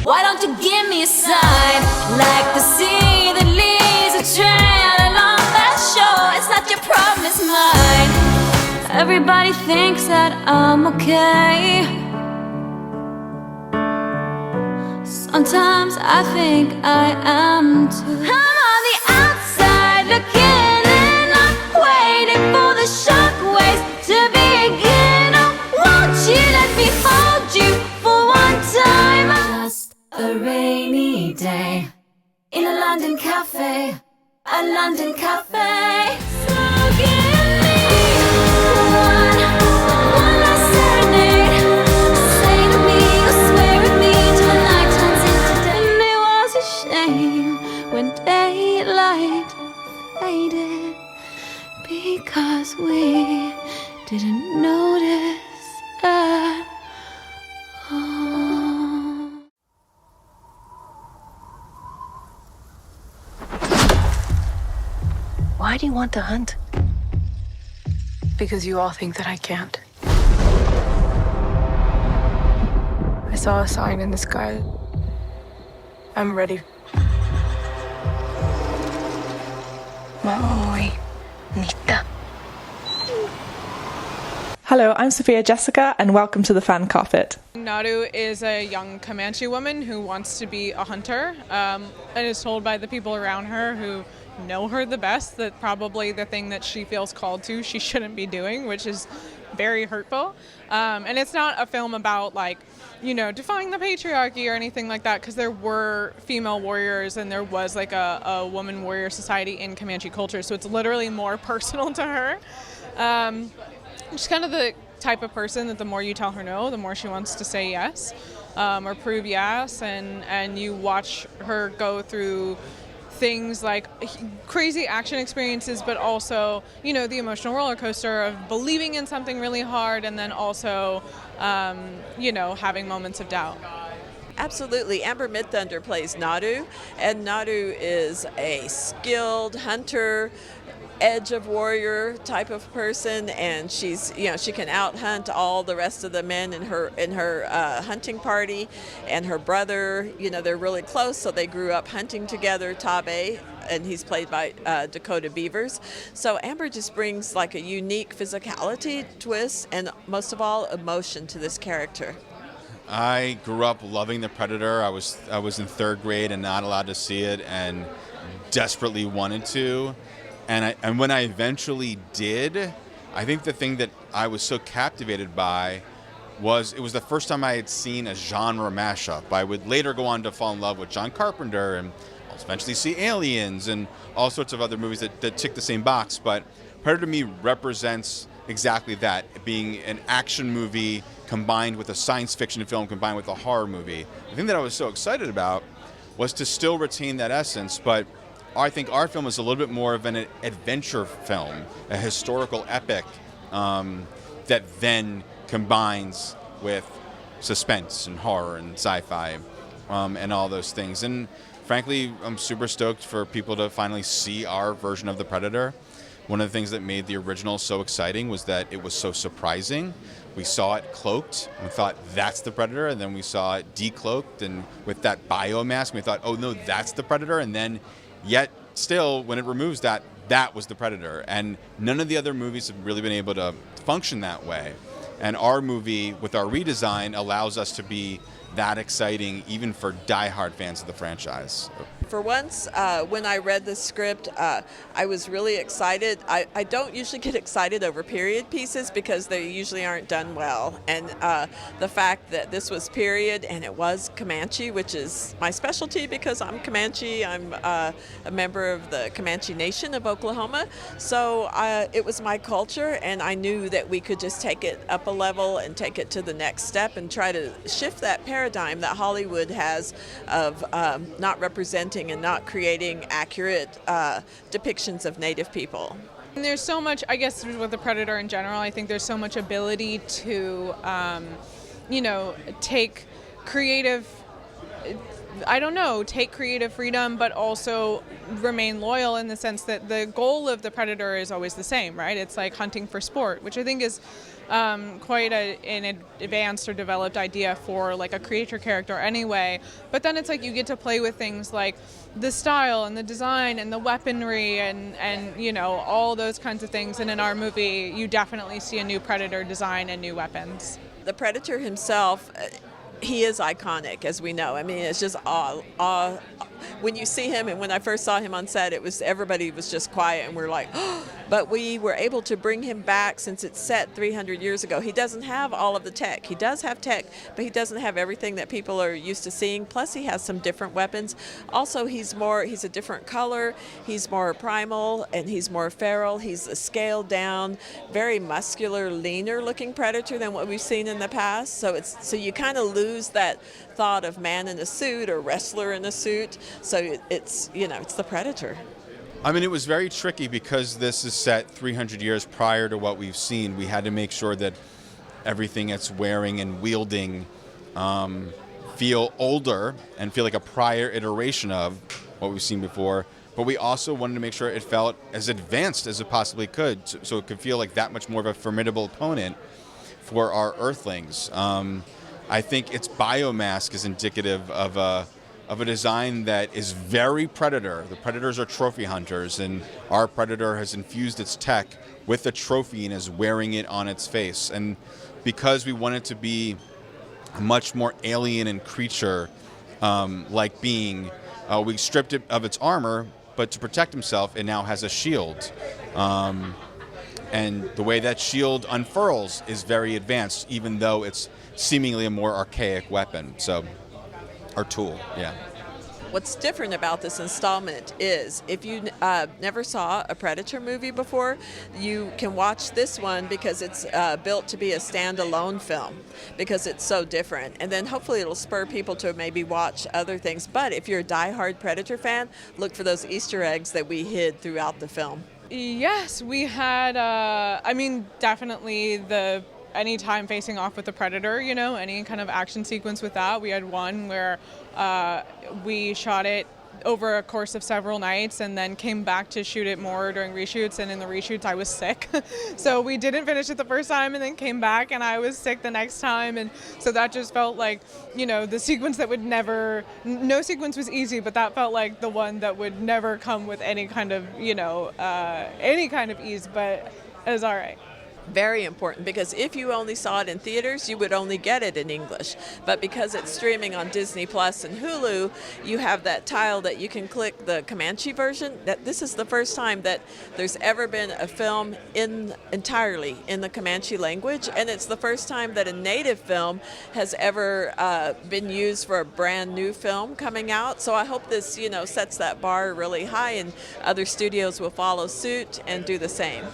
Why don't you give me a sign, like the sea that leaves a trail along that shore? It's not your problem, it's mine. Everybody thinks that I'm okay. Sometimes I think I am too. I'm on the outside looking in, I'm waiting for the shockwaves to begin. Oh, won't you let me hold you for one time? Just a rainy day in a London cafe, a London cafe. So give me one last serenade. Say to me, or swear at me till the night turns into day. And it was a shame when daylight faded, because we didn't notice at all. Why do you want to hunt? Because you all think that I can't. I saw a sign in the sky. I'm ready. Muy nita. Hello, I'm Sophia Jessica, and welcome to the Fan Carpet. Naru is a young Comanche woman who wants to be a hunter, and is told by the people around her who know her the best that probably the thing that she feels called to she shouldn't be doing, which is very hurtful. And it's not a film about, like, you know, defying the patriarchy or anything like that, because there were female warriors and there was like a woman warrior society in Comanche culture, so it's literally more personal to her. She's kind of the type of person that the more you tell her no, the more she wants to say yes, or prove yes, and you watch her go through things like crazy action experiences, but also, you know, the emotional roller coaster of believing in something really hard and then also, you know, having moments of doubt. Absolutely. Amber Midthunder plays Naru, and Naru is a skilled hunter, edge of warrior type of person, and she's, you know, she can out hunt all the rest of the men in her hunting party, and her brother, you know, they're really close, so they grew up hunting together, Tabe, and he's played by Dakota Beavers. So Amber just brings like a unique physicality twist and most of all emotion to this character. I grew up loving The Predator. I was in third grade and not allowed to see it, and desperately wanted to. And when I eventually did, I think the thing that I was so captivated by was it was the first time I had seen a genre mashup. I would later go on to fall in love with John Carpenter and eventually see Aliens and all sorts of other movies that tick the same box. But Predator to me represents exactly that, being an action movie combined with a science fiction film combined with a horror movie. The thing that I was so excited about was to still retain that essence, but I think our film is a little bit more of an adventure film, a historical epic that then combines with suspense and horror and sci-fi and all those things. And frankly, I'm super stoked for people to finally see our version of The Predator. One of the things that made the original so exciting was that it was so surprising. We saw it cloaked, and we thought, that's the Predator, and then we saw it decloaked, and with that biomask, we thought, oh no, that's the Predator, and then yet still, when it removes that, that was the Predator. And none of the other movies have really been able to function that way. And our movie, with our redesign, allows us to be that exciting, even for diehard fans of the franchise. For once, when I read the script, I was really excited. I don't usually get excited over period pieces because they usually aren't done well. And the fact that this was period and it was Comanche, which is my specialty because I'm Comanche. I'm a member of the Comanche Nation of Oklahoma. So it was my culture, and I knew that we could just take it up a level and take it to the next step and try to shift that paradigm that Hollywood has of not representing and not creating accurate depictions of Native people. And there's so much, I guess, with the Predator in general, I think there's so much ability to, you know, take creative freedom, but also remain loyal in the sense that the goal of the Predator is always the same, right? It's like hunting for sport, which I think is quite an advanced or developed idea for like a creature character anyway. But then it's like you get to play with things like the style and the design and the weaponry and you know, all those kinds of things. And in our movie, you definitely see a new Predator design and new weapons. The Predator himself, he is iconic, as we know. I mean, it's just awe. When you see him, and when I first saw him on set, everybody was just quiet, and we're like, oh. But we were able to bring him back since it's set 300 years ago. He doesn't have all of the tech. He does have tech, but he doesn't have everything that people are used to seeing. Plus, he has some different weapons. Also, he's a different color. He's more primal, and he's more feral. He's a scaled down, very muscular, leaner looking Predator than what we've seen in the past. So you kind of lose that thought of man in a suit or wrestler in a suit. So it's the Predator. I mean, it was very tricky because this is set 300 years prior to what we've seen. We had to make sure that everything it's wearing and wielding feel older and feel like a prior iteration of what we've seen before. But we also wanted to make sure it felt as advanced as it possibly could, so it could feel like that much more of a formidable opponent for our Earthlings. I think its biomask is indicative of a design that is very Predator. The Predators are trophy hunters, and our Predator has infused its tech with a trophy and is wearing it on its face. And because we want it to be a much more alien and creature like being, we stripped it of its armor, but to protect himself, it now has a shield. And the way that shield unfurls is very advanced, even though it's seemingly a more archaic weapon. So, our tool, yeah. What's different about this installment is if you never saw a Predator movie before, you can watch this one because it's built to be a standalone film because it's so different. And then hopefully it'll spur people to maybe watch other things. But if you're a diehard Predator fan, look for those Easter eggs that we hid throughout the film. Yes, we had, definitely any time facing off with the Predator, you know, any kind of action sequence with that. We had one where we shot it over a course of several nights and then came back to shoot it more during reshoots, and in the reshoots I was sick. So we didn't finish it the first time and then came back and I was sick the next time, and so that just felt like, you know, the sequence that would never, no sequence was easy, but that felt like the one that would never come with any kind of, you know, any kind of ease, but it was all right. Very important, because if you only saw it in theaters, you would only get it in English. But because it's streaming on Disney Plus and HULU, you have that tile that you can click the Comanche version. That this is the first time that there's ever been a film entirely in the Comanche language, and it's the first time that a native film has ever been used for a brand new film coming out. So I hope this, you know, sets that bar really high, and other studios will follow suit and do the same.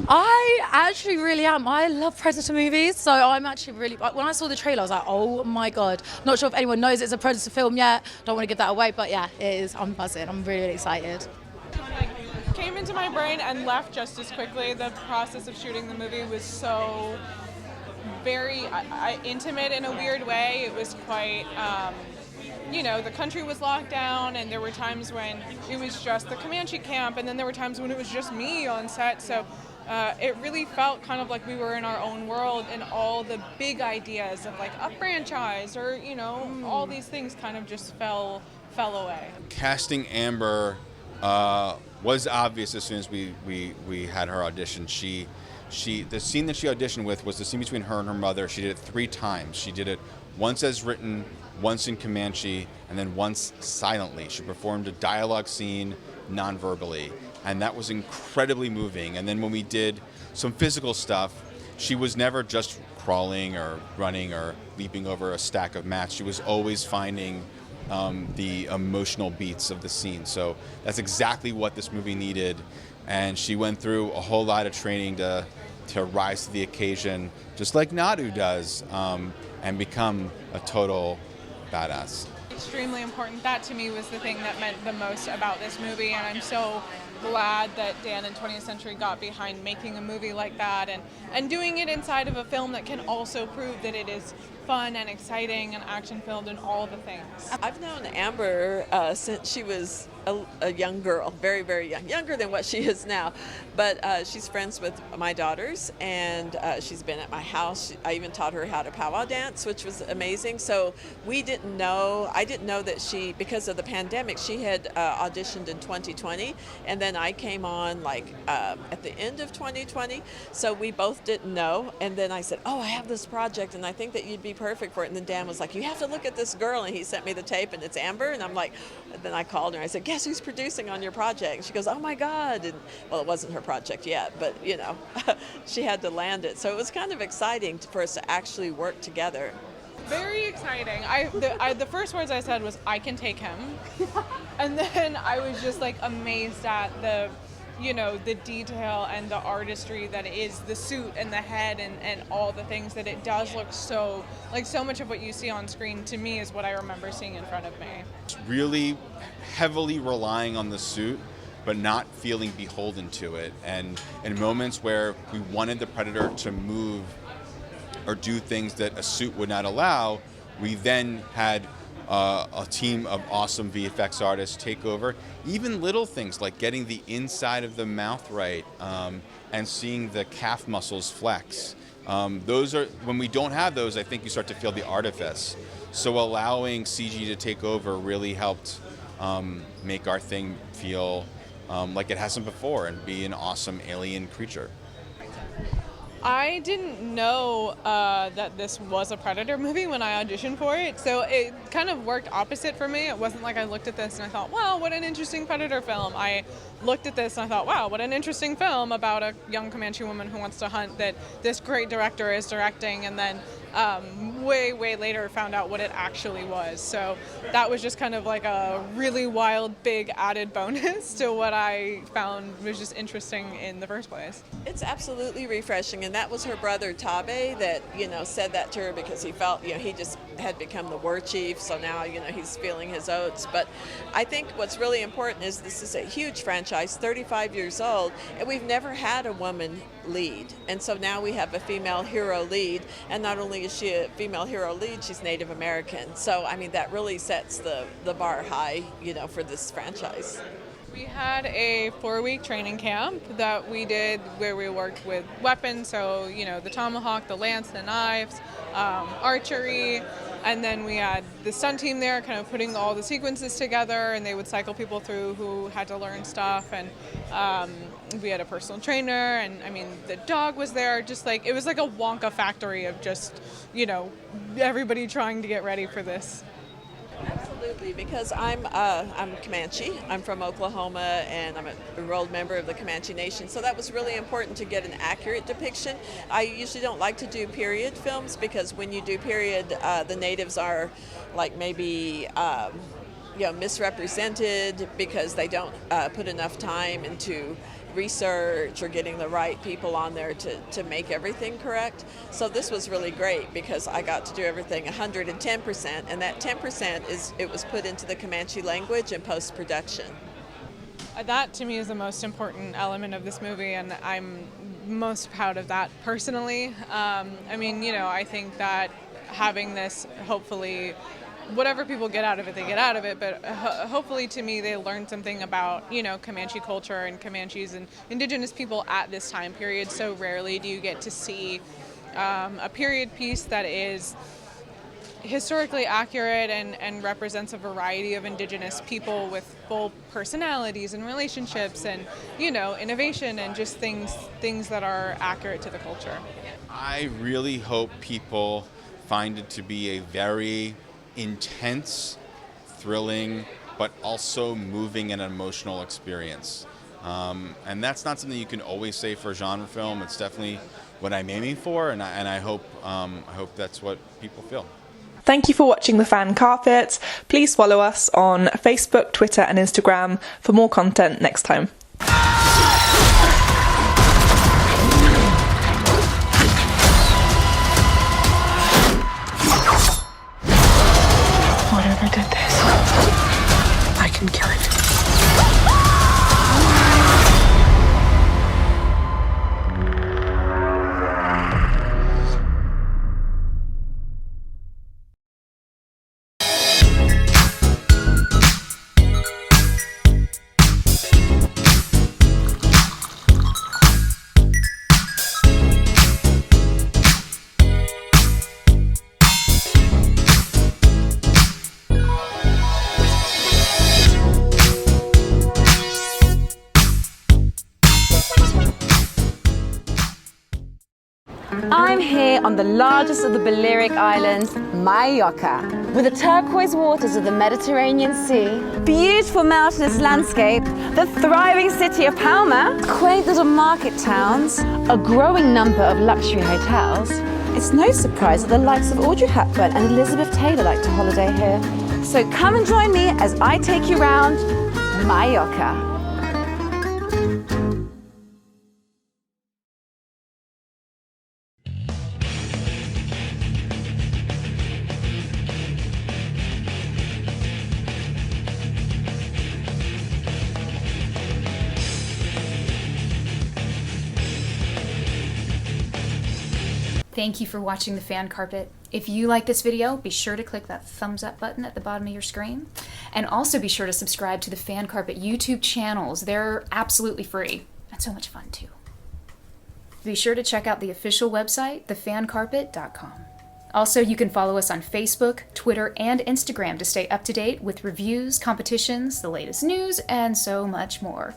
I actually really am. I love Predator movies, so I'm actually really... When I saw the trailer, I was like, oh my God. Not sure if anyone knows it's a Predator film yet. Don't want to give that away, but yeah, it is. I'm buzzing. I'm really, really excited. Came into my brain and left just as quickly. The process of shooting the movie was so very intimate in a weird way. It was quite... you know, the country was locked down, and there were times when it was just the Comanche camp, and then there were times when it was just me on set. So it really felt kind of like we were in our own world, and all the big ideas of like a franchise or, you know, all these things kind of just fell away. Casting Amber was obvious as soon as we had her audition. The scene that she auditioned with was the scene between her and her mother. She did it 3 times. She did it once as written, once in Comanche, and then once silently. She performed a dialogue scene non-verbally, and that was incredibly moving. And then when we did some physical stuff, she was never just crawling or running or leaping over a stack of mats. She was always finding the emotional beats of the scene. So that's exactly what this movie needed, and she went through a whole lot of training to rise to the occasion, just like Naru does, and become a total badass. Extremely important. That to me was the thing that meant the most about this movie, and I'm so glad that Dan and 20th Century got behind making a movie like that and doing it inside of a film that can also prove that it is fun and exciting and action-filled and all the things. I've known Amber since she was a young girl, very, very young, younger than what she is now. But she's friends with my daughters, and she's been at my house. I even taught her how to powwow dance, which was amazing. So I didn't know that she, because of the pandemic, she had auditioned in 2020, and then I came on like at the end of 2020. So we both didn't know. And then I said, oh, I have this project, and I think that you'd be perfect for it. And then Dan was like, you have to look at this girl, and he sent me the tape, and it's Amber. And I'm like, and then I called her, and I said, guess who's producing on your project? And she goes, oh my God. And well, it wasn't her project yet, but you know, she had to land it. So it was kind of exciting for us to actually work together. Very exciting. The first words I said was, I can take him. And then I was just like amazed at the detail and the artistry that is the suit and the head and all the things that it does look so, like so much of what you see on screen to me is what I remember seeing in front of me. It's really heavily relying on the suit, but not feeling beholden to it. And in moments where we wanted the Predator to move or do things that a suit would not allow, we then had a team of awesome VFX artists take over. Even little things like getting the inside of the mouth right and seeing the calf muscles flex. Those are, when we don't have those, I think you start to feel the artifice. So allowing CG to take over really helped make our thing feel like it hasn't before and be an awesome alien creature. I didn't know that this was a Predator movie when I auditioned for it, so it kind of worked opposite for me. It wasn't like I looked at this and I thought, wow, what an interesting Predator film. I looked at this and I thought, wow, what an interesting film about a young Comanche woman who wants to hunt that this great director is directing, and then way later found out what it actually was. So that was just kind of like a really wild, big added bonus to what I found was just interesting in the first place. It's absolutely refreshing, and that was her brother Tabe that, said that to her because he felt, he just had become the war chief, so now, he's feeling his oats. But I think what's really important is this is a huge franchise, 35 years old, and we've never had a woman lead. And so now we have a female hero lead, and not only is she a female hero lead, she's Native American. So, I mean, that really sets the bar high, for this franchise. We had a 4-week training camp that we did where we worked with weapons, so, the tomahawk, the lance, the knives, archery, and then we had the stunt team there kind of putting all the sequences together, and they would cycle people through who had to learn stuff, and we had a personal trainer, and I mean, the dog was there, just like, it was like a Wonka factory of just, everybody trying to get ready for this. Absolutely, because I'm Comanche. I'm from Oklahoma, and I'm an enrolled member of the Comanche Nation. So that was really important to get an accurate depiction. I usually don't like to do period films because when you do period, the natives are like maybe misrepresented because they don't put enough time into research or getting the right people on there to make everything correct. So this was really great because I got to do everything 110%, and that 10% it was put into the Comanche language and post-production. That to me is the most important element of this movie, and I'm most proud of that personally. I think that having this, hopefully, whatever people get out of it, they get out of it, but hopefully to me they learn something about, Comanche culture and Comanches and indigenous people at this time period. So rarely do you get to see a period piece that is historically accurate and represents a variety of indigenous people with full personalities and relationships and, innovation and just things that are accurate to the culture. I really hope people find it to be a very intense, thrilling, but also moving and emotional experience. And that's not something you can always say for a genre film. It's definitely what I'm aiming for, and I hope that's what people feel. Thank you for watching The Fan Carpet. Please follow us on Facebook, Twitter and Instagram for more content next time. Whatever did this, I can kill it. on the largest of the Balearic Islands, Mallorca. With the turquoise waters of the Mediterranean Sea, beautiful mountainous landscape, the thriving city of Palma, quaint little market towns, a growing number of luxury hotels, it's no surprise that the likes of Audrey Hepburn and Elizabeth Taylor like to holiday here. So come and join me as I take you round Mallorca. Thank you for watching The Fan Carpet. If you like this video, be sure to click that thumbs up button at the bottom of your screen. And also be sure to subscribe to the Fan Carpet YouTube channels. They're absolutely free and so much fun too. Be sure to check out the official website, thefancarpet.com. Also, you can follow us on Facebook, Twitter, and Instagram to stay up to date with reviews, competitions, the latest news, and so much more.